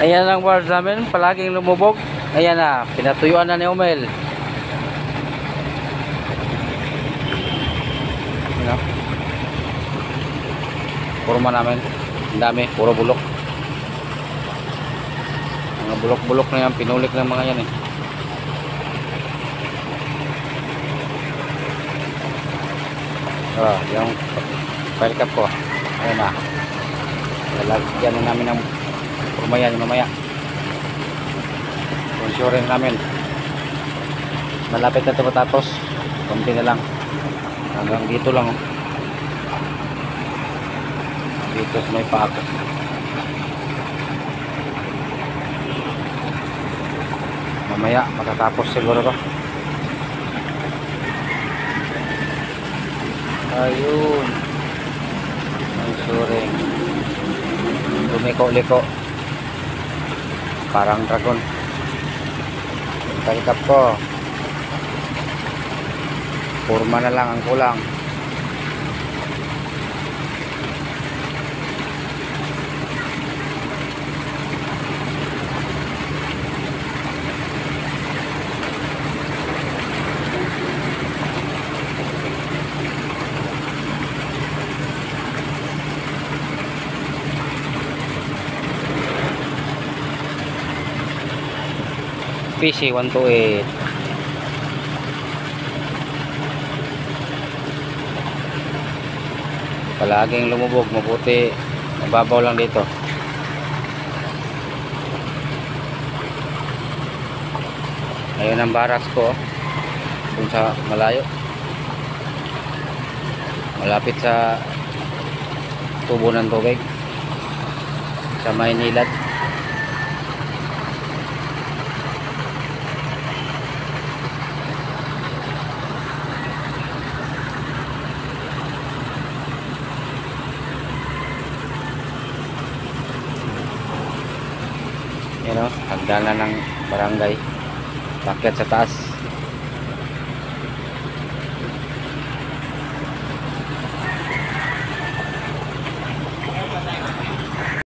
Ayan ang bars namin, palaging lumubog. Ayan na, pinatuyuan na ni Omel. Ayan, forma namin, ang dami, puro bulok. Mga bulok-bulok na yan, pinulik ng mga yan eh. Yung file cap ko, ayan na, lalagyan na namin ng forma yan mamaya. Insurance namin, malapit na ito matapos, konti na lang, hanggang dito lang oh. Dito sa may paako. Mamaya matatapos siguro to. Ayun, insurance, lumiko-liko, parang dragon. Talikap ko, forma na lang ang kulang. PC 128. Palaging lumubog, mabuti mababaw lang dito. Ayun ang barracks ko dun sa malayo, malapit sa tubo ng tubig sa Maynilad. Yan o, hagdanan ng barangay, pakyat sa taas.